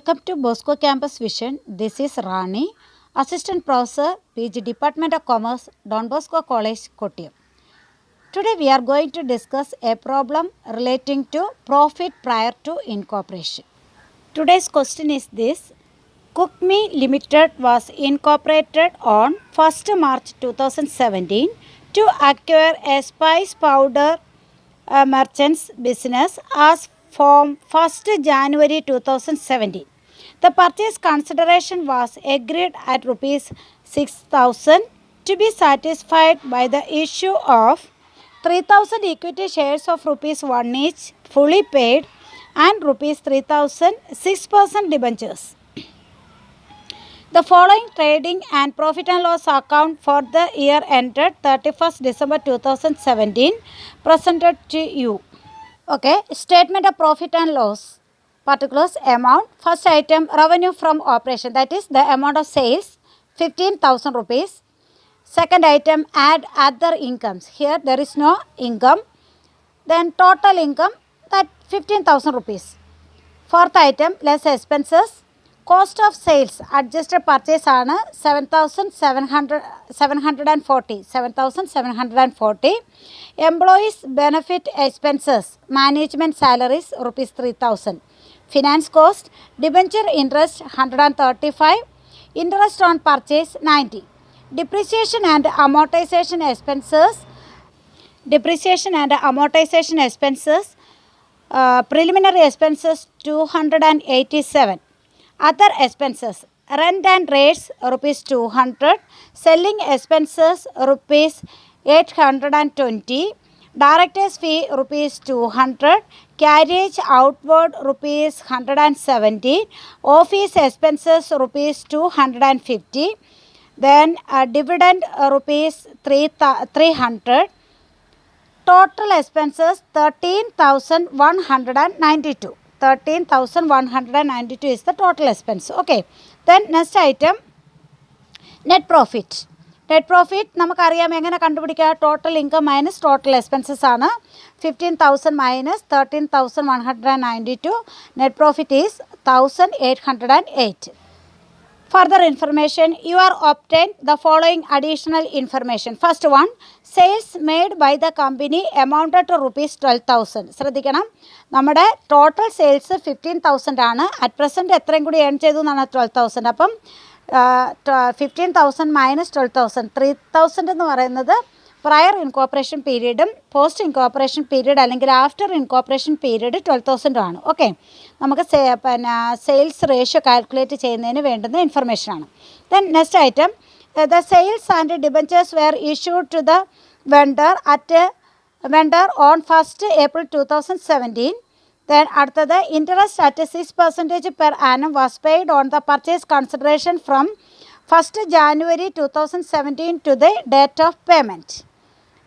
Welcome to Bosco Campus Vision. This is Rani, Assistant Professor, PG Department of Commerce, Don Bosco College, Kottayam. Today we are going to discuss a problem relating to profit prior to incorporation. Today's question is this. Cookme Limited was incorporated on 1st March 2017 to acquire a spice powder merchants business as from 1st January 2017. The purchase consideration was agreed at rupees 6,000 to be satisfied by the issue of 3,000 equity shares of rupees 1 each fully paid and rupees 3,000 6% debentures. The following trading and profit and loss account for the year ended 31st December 2017 presented to you. Okay, statement of profit and loss. Particulars amount. First item, revenue from operation, that is the amount of sales 15,000 rupees. Second item, add other incomes. Here there is no income. Then total income, that 15,000 rupees. Fourth item, less expenses. Cost of sales adjusted purchase ആണ് 7,740. Employees benefit expenses, management salaries rupees 3,000. Finance cost, debenture interest 135, interest on purchase 90. Depreciation and amortization expenses, preliminary expenses 287. Other expenses, rent and rates rupees 200, selling expenses rupees 820, director's fee rupees 200, carriage outward rupees 170, office expenses rupees 250, then dividend rupees 300, total expenses 13,192. 13,192 is the total expense. Okay. Then next item, net profit. Net profit നമുക്കറിയാം എങ്ങനെ കണ്ടുപിടിക്കുക. Total income minus total expenses ആണ്. 15,000 minus 13,192. Net profit is 1,808. Further information, you are obtained the following additional information. First one, sales made by the company amounted to rupees 12,000. ശ്രദ്ധിക്കണം, നമ്മുടെ total sales 15,000 ആണ്. At present എത്രയും കൂടി earn ചെയ്തു എന്നാണ് 12,000. അപ്പം 15,000 minus 12,000, 3,000 എന്ന് പറയുന്നത് പ്രയർ ഇൻകോർപ്പറേഷൻ പീരീഡും പോസ്റ്റ് ഇൻകോർപ്പറേഷൻ പീരീഡ് അല്ലെങ്കിൽ ആഫ്റ്റർ ഇൻകോർപ്പറേഷൻ പീരീഡ് 12,000 ആണ്. ഓക്കെ, നമുക്ക് സെയിൽസ് റേഷ്യോ കാൽക്കുലേറ്റ് ചെയ്യുന്നതിന് വേണ്ടുന്ന ഇൻഫർമേഷനാണ്. Then next item, the sales and debentures were issued to the vendor on 1st April 2017. Then അടുത്തത്, interest at 6% per annum was paid on the purchase consideration from 1st January 2017 to the date of payment.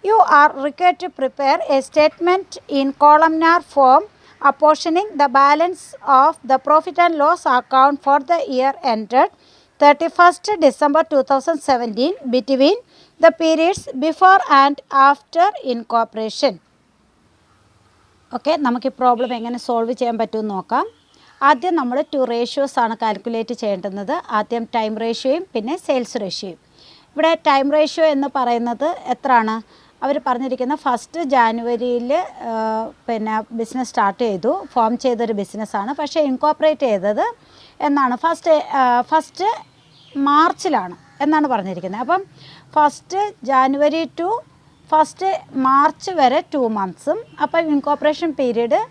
You are required to prepare a statement in columnar form apportioning the balance of the profit and loss account for the year ended 31st December 2017 between the periods before and after incorporation. Okay, നമുക്ക് ഈ problem എങ്ങനെ solve ചെയ്യാൻ പറ്റുമെന്ന് നോക്കാം. ആദ്യം നമ്മൾ 2 ratios ആണ് calculate ചെയ്യേണ്ടുന്നത്. ആദ്യം ടൈം റേഷ്യോയും പിന്നെ സെയിൽസ് റേഷ്യോയും. ഇവിടെ ടൈം റേഷ്യോ എന്ന് പറയുന്നത് എത്രയാണ്? അവർ പറഞ്ഞിരിക്കുന്ന 1st ജാനുവരിയിൽ പിന്നെ ബിസിനസ് സ്റ്റാർട്ട് ചെയ്തു, ഫോം ചെയ്തൊരു ബിസിനസ്സാണ്. പക്ഷേ ഇൻകോർപ്പറേറ്റ് ചെയ്തത് എന്നാണ്? ഫസ്റ്റ് മാർച്ചിലാണ് എന്നാണ് പറഞ്ഞിരിക്കുന്നത്. അപ്പം 1st January to 1st March വരെ 2 months. അപ്പം ഇൻകോർപ്പറേഷൻ പീരീഡ്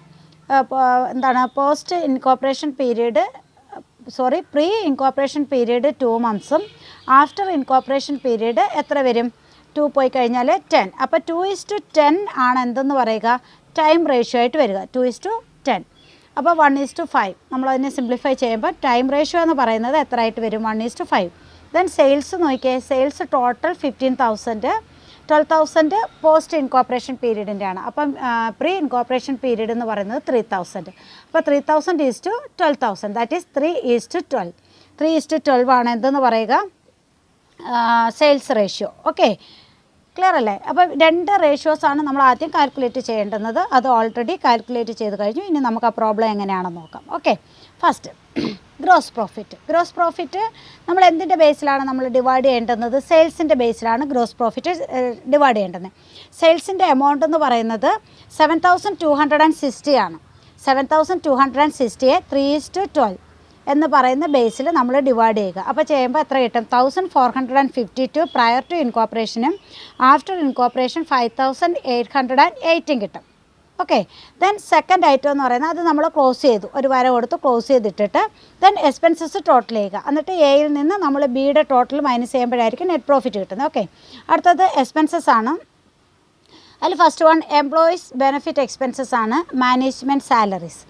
എന്താണ്? Post incorporation period pre incorporation period 2 months. After incorporation period എത്ര വരും? 2 പോയി കഴിഞ്ഞാൽ 10. അപ്പോൾ 2:10 ആണ് എന്തെന്ന് പറയുക? ടൈം റേഷ്യോ ആയിട്ട് വരിക. 2:10. അപ്പോൾ 1:5. നമ്മളതിനെ സിംപ്ലിഫൈ ചെയ്യുമ്പോൾ ടൈം റേഷ്യോ എന്ന് പറയുന്നത് എത്ര ആയിട്ട് വരും? 1:5. ദെൻ സെയിൽസ് നോക്കിയേ. Sales total 15,000. 12,000 പോസ്റ്റ് ഇൻകോർപ്പറേഷൻ പീരീഡിൻ്റെ ആണ്. അപ്പം പ്രീ ഇൻകോർപ്പറേഷൻ പീരീഡ് എന്ന് പറയുന്നത് 3,000. അപ്പോൾ 3,000 ഈസ് ടു 12,000, ദാറ്റ് ഈസ് 3:12. 3:12 ആണ് എന്തെന്ന് പറയുക? Sales ratio. ഓക്കെ, ക്ലിയർ അല്ലേ? അപ്പോൾ 2 റേഷ്യോസാണ് നമ്മൾ ആദ്യം കാൽക്കുലേറ്റ് ചെയ്യേണ്ടുന്നത്. അത് ഓൾറെഡി കാൽക്കുലേറ്റ് ചെയ്ത് കഴിഞ്ഞു. ഇനി നമുക്ക് ആ പ്രോബ്ലം എങ്ങനെയാണെന്ന് നോക്കാം. ഓക്കെ, ഫസ്റ്റ് ഗ്രോസ് പ്രോഫിറ്റ് നമ്മൾ എന്തിൻ്റെ ബേസിലാണ് നമ്മൾ ഡിവൈഡ് ചെയ്യേണ്ടുന്നത്? സെയിൽസിൻ്റെ ബേസിലാണ് ഗ്രോസ് പ്രോഫിറ്റ് ഡിവൈഡ് ചെയ്യേണ്ടത്. സെയിൽസിൻ്റെ എമൗണ്ട് എന്ന് പറയുന്നത് 7,260 ആണ്. 7,260യെ 3:12 എന്ന് പറയുന്ന ബേസിൽ നമ്മൾ ഡിവൈഡ് ചെയ്യുക. അപ്പോൾ ചെയ്യുമ്പോൾ എത്ര കിട്ടും? 1,452 പ്രയർ ടു ഇൻകോർപ്പറേഷനും ആഫ്റ്റർ ഇൻകോർപ്പറേഷൻ 5,818 കിട്ടും. ഓക്കെ. ദെൻ സെക്കൻഡ് ഐറ്റം എന്ന് പറയുന്നത് അത് നമ്മൾ ക്ലോസ് ചെയ്തു, ഒരു വര കൊടുത്ത് ക്ലോസ് ചെയ്തിട്ടിട്ട് ദെൻ എക്സ്പെൻസസ് ടോട്ടൽ ചെയ്യുക. എന്നിട്ട് എയിൽ നിന്ന് നമ്മൾ ബിയുടെ ടോട്ടൽ മൈനസ് ചെയ്യുമ്പോഴായിരിക്കും നെറ്റ് പ്രോഫിറ്റ് കിട്ടുന്നത്. ഓക്കെ. അടുത്തത് എക്സ്പെൻസസ് ആണ്. അതിൽ first one employees benefit expenses ആണ്. മാനേജ്മെൻറ്റ് സാലറീസ്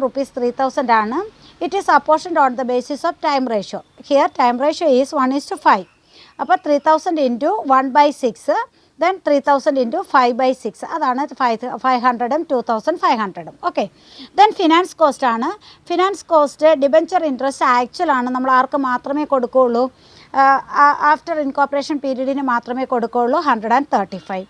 ₹3,000 ആണ്. It is apportioned on the basis of time ratio. Here time ratio is 1:5. അപ്പോൾ 3,000 ഇൻറ്റു 1/6 ദെൻ 3,000 ഇൻറ്റു 5/6 അതാണ് 500ഉം 2,500ഉം. ഓക്കെ. ദെൻ ഫിനാൻസ് കോസ്റ്റ് ആണ്. Finance cost debenture interest actual ആണ്. നമ്മൾ ആർക്ക് മാത്രമേ കൊടുക്കുകയുള്ളൂ? After incorporation പീരീഡിന് മാത്രമേ കൊടുക്കുകയുള്ളൂ, 135.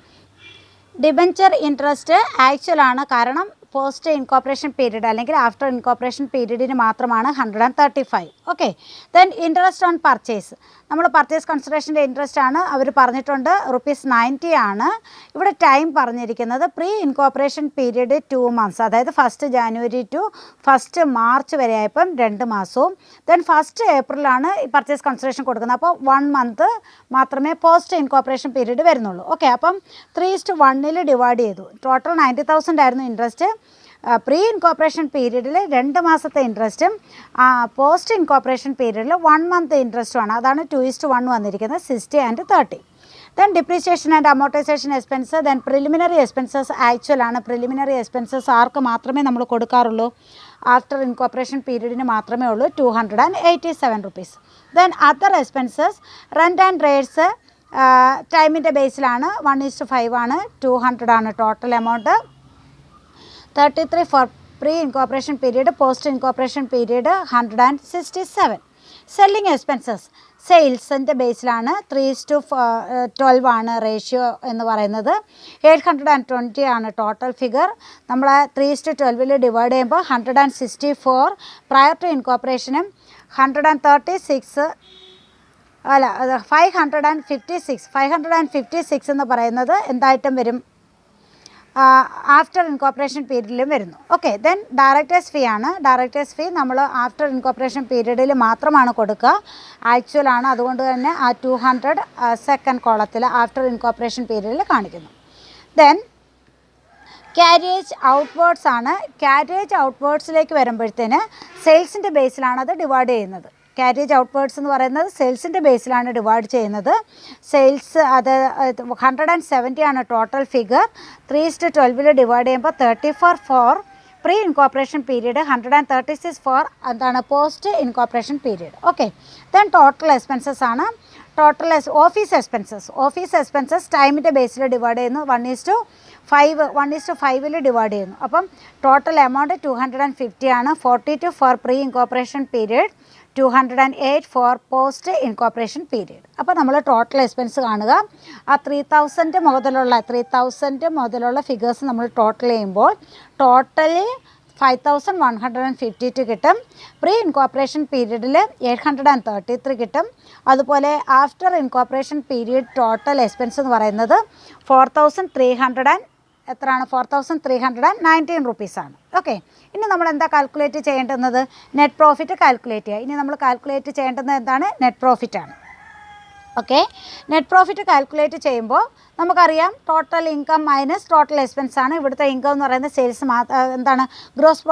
ഡിബെഞ്ചർ ഇൻട്രസ്റ്റ് ആക്ച്വൽ ആണ്, കാരണം പോസ്റ്റ് ഇൻകോർപ്പറേഷൻ പീരീഡ് അല്ലെങ്കിൽ ആഫ്റ്റർ ഇൻകോർപ്പറേഷൻ പീരീഡിന് മാത്രമാണ് 135. Okay. Then interest on purchase, നമ്മൾ പർച്ചേസ് കൺസിഡറേഷൻ്റെ ഇൻട്രസ്റ്റ് ആണ് അവർ പറഞ്ഞിട്ടുണ്ട് ₹90 ആണ്. ഇവിടെ ടൈം പറഞ്ഞിരിക്കുന്നത് പ്രീ ഇൻകോർപ്പറേഷൻ പീരീഡ് 2 months, അതായത് 1 January ടു 1 March വരെ ആയപ്പം 2 മാസവും ദെൻ 1 April ഈ പർച്ചേസ് കൺസിഡറേഷൻ കൊടുക്കുന്നത്. അപ്പോൾ 1 month മാത്രമേ പോസ്റ്റ് ഇൻകോർപ്പറേഷൻ പീരീഡ് വരുന്നുള്ളൂ. ഓക്കെ. അപ്പം 3:1 ഡിവൈഡ് ചെയ്തു. ടോട്ടൽ 90,000 ആയിരുന്നു ഇൻട്രസ്റ്റ്. പ്രീ ഇൻകോർപ്പറേഷൻ പീരീഡിൽ 2 മാസത്തെ ഇൻട്രസ്റ്റും പോസ്റ്റ് ഇൻകോർപ്പറേഷൻ പീരീഡിൽ 1 month ഇൻട്രസ്റ്റുമാണ്. അതാണ് 2:1 വന്നിരിക്കുന്നത്, 60 and 30. Then depreciation and amortisation expense. Then preliminary expenses actual ആണ്. പ്രിലിമിനറി എക്സ്പെൻസസ് ആർക്ക് മാത്രമേ നമ്മൾ കൊടുക്കാറുള്ളൂ? ആഫ്റ്റർ ഇൻകോർപ്പറേഷൻ പീരീഡിന് മാത്രമേ ഉള്ളൂ, ₹287. Then other expenses rent and rates ടൈമിൻ്റെ ബേസിലാണ്, 1:5 ആണ്, 200 ആണ് total amount. 33 for pre incorporation period, post incorporation period 167. Selling expenses സെയിൽസിൻ്റെ ബേസിലാണ്, 3:12 ആണ് റേഷ്യോ എന്ന് പറയുന്നത്. 820 ആണ് ടോട്ടൽ ഫിഗർ. നമ്മൾ 3:12 ഡിവൈഡ് ചെയ്യുമ്പോൾ 164 പ്രയർ ടു ഇൻകോർപ്പറേഷനും 136 അല്ല 556 എന്ന് പറയുന്നത് എന്തായിട്ടും വരും? ആഫ്റ്റർ ഇൻകോർപ്പറേഷൻ പീരീഡിലും വരുന്നു. ഓക്കെ. ദെൻ ഡയറക്ടേഴ്സ് ഫീ ആണ്. ഡയറക്ടേഴ്സ് ഫീ നമ്മൾ ആഫ്റ്റർ ഇൻകോർപ്പറേഷൻ പീരീഡിൽ മാത്രമാണ് കൊടുക്കുക, ആക്ച്വൽ ആണ്. അതുകൊണ്ട് തന്നെ ആ 200 സെക്കൻഡ് കോളത്തിൽ ആഫ്റ്റർ ഇൻകോർപ്പറേഷൻ പീരീഡിൽ കാണിക്കുന്നു. ദെൻ ക്യാരിയേജ് ഔട്ട്വേർഡ്സ് ആണ്. ക്യാരിയേജ് ഔട്ട്വേർഡ്സിലേക്ക് വരുമ്പോഴത്തേന് സെയിൽസിൻ്റെ ബേസിലാണ് അത് ഡിവൈഡ് ചെയ്യുന്നത്. ക്യാരിയേജ് ഔട്ട്വേർഡ്സ് എന്ന് പറയുന്നത് സെയിൽസിൻ്റെ ബേസിലാണ് ഡിവൈഡ് ചെയ്യുന്നത്. സെയിൽസ് അത് 170 ആണ് ടോട്ടൽ ഫിഗർ. 3:12 ഡിവൈഡ് ചെയ്യുമ്പോൾ 34 for pre incorporation period, 136 for എന്താണ് post incorporation period. Okay. Then total expenses ആണ്. ടോട്ടൽ ഓഫീസ് എക്സ്പെൻസസ് ടൈമിൻ്റെ ബേസിൽ ഡിവൈഡ് ചെയ്യുന്നു, 1:5 ഡിവൈഡ് ചെയ്യുന്നു. അപ്പം ടോട്ടൽ എമൗണ്ട് 250 ആണ്. 42 for pre incorporation period, 208 for post incorporation period. അപ്പോൾ നമ്മൾ ടോട്ടൽ എക്സ്പെൻസ് കാണുക. ആ 3,000 മുതലുള്ള ഫിഗേഴ്സ് നമ്മൾ ടോട്ടൽ ചെയ്യുമ്പോൾ ടോട്ടലി 5,152 കിട്ടും. പ്രീ ഇൻകോർപ്പറേഷൻ പീരീഡിൽ 833 കിട്ടും. അതുപോലെ after incorporation period total expense എന്ന് പറയുന്നത് 4,319 റുപ്പീസാണ്. ഓക്കെ. ഇനി നമ്മൾ എന്താ കാൽക്കുലേറ്റ് ചെയ്യേണ്ടുന്നത്? നെറ്റ് പ്രോഫിറ്റ് കാൽക്കുലേറ്റ് ചെയ്യുക. ഇനി നമ്മൾ കാൽക്കുലേറ്റ് ചെയ്യേണ്ടുന്നത് എന്താണ്? നെറ്റ് പ്രോഫിറ്റാണ്. ഓക്കെ. നെറ്റ് പ്രോഫിറ്റ് കാൽക്കുലേറ്റ് ചെയ്യുമ്പോൾ നമുക്കറിയാം total income minus total expense ആണ്. ഇവിടുത്തെ ഇൻകം എന്ന് പറയുന്നത് സെയിൽസ് എന്താണ് ഗ്രോസ്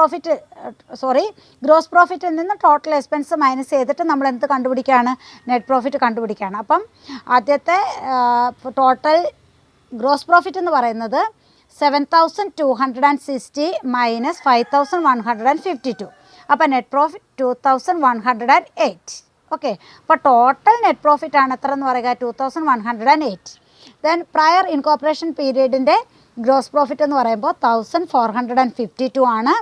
പ്രോഫിറ്റിൽ നിന്ന് ടോട്ടൽ എക്സ്പെൻസ് മൈനസ് ചെയ്തിട്ട് നമ്മൾ എന്ത് കണ്ടുപിടിക്കുകയാണ്? Net profit കണ്ടുപിടിക്കുകയാണ്. അപ്പം ആദ്യത്തെ ടോട്ടൽ ഗ്രോസ് പ്രോഫിറ്റ് എന്ന് പറയുന്നത് 7,260 മൈനസ് 5,152. അപ്പോൾ നെറ്റ് പ്രോഫിറ്റ് 2,108. ഓക്കെ. അപ്പോൾ ടോട്ടൽ നെറ്റ് പ്രോഫിറ്റ് ആണ് എത്ര എന്ന് പറയുക? 2,108. ദെൻ പ്രയർ ഇൻകോർപ്പറേഷൻ പീരീഡിൻ്റെ ഗ്രോസ് പ്രോഫിറ്റ് എന്ന് പറയുമ്പോൾ 1,452 ആണ്.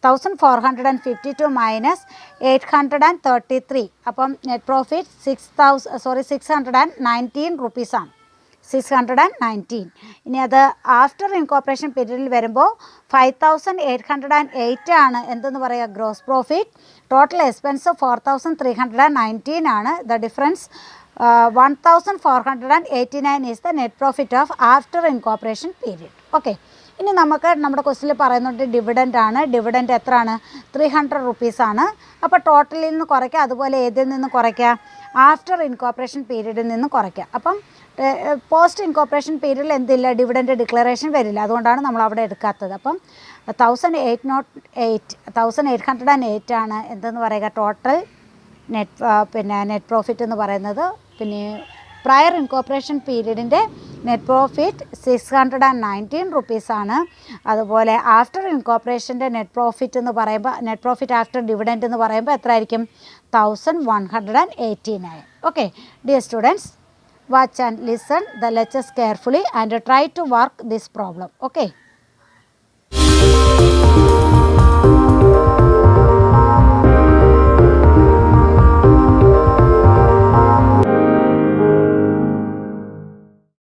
1,452 മൈനസ് 833. അപ്പം നെറ്റ് പ്രോഫിറ്റ് 619 റുപ്പീസാണ്. 619. ഇനി അത് ആഫ്റ്റർ ഇൻകോർപ്പറേഷൻ പീരീഡിൽ വരുമ്പോൾ 5808 ആണ് എന്തെന്ന് പറയുക ഗ്രോസ് പ്രോഫിറ്റ്. ടോട്ടൽ എക്സ്പെൻസ് 4319 ആണ്. The difference 1489 is the net profit of after incorporation period. Okay, ഇനി നമുക്ക് നമ്മുടെ ക്വസ്റ്റിൽ പറയുന്നുണ്ട് ഡിവിഡൻ്റ് ആണ്. ഡിവിഡൻ്റ് എത്രയാണ്? 300 റുപ്പീസാണ്. അപ്പോൾ ടോട്ടലിൽ നിന്ന് കുറയ്ക്കുക, അതുപോലെ ഏതിൽ നിന്ന് കുറയ്ക്കുക? ആഫ്റ്റർ ഇൻകോർപ്പറേഷൻ പീരീഡിൽ നിന്ന് കുറയ്ക്കുക. അപ്പം പോസ്റ്റ് ഇൻകോർപ്പറേഷൻ പീരീഡിൽ എന്തില്ല, ഡിവിഡൻ്റ് ഡിക്ലറേഷൻ വരില്ല. അതുകൊണ്ടാണ് നമ്മൾ അവിടെ എടുക്കാത്തത്. അപ്പം 1808 ആണ് എന്തെന്ന് പറയുക ടോട്ടൽ നെറ്റ് പ്രോഫിറ്റ് എന്ന് പറയുന്നത്. പിന്നെ പ്രയർ ഇൻകോർപ്പറേഷൻ പീരീഡിൻ്റെ നെറ്റ് പ്രോഫിറ്റ് 619 റുപ്പീസാണ്. അതുപോലെ ആഫ്റ്റർ ഇൻകോർപ്പറേഷൻ്റെ നെറ്റ് പ്രോഫിറ്റ് എന്ന് പറയുമ്പോൾ, നെറ്റ് പ്രോഫിറ്റ് ആഫ്റ്റർ ഡിവിഡൻറ്റ് എന്ന് പറയുമ്പോൾ എത്ര ആയിരിക്കും? 1189. Okay dear students, watch and listen the lectures carefully and try to work this problem. Okay.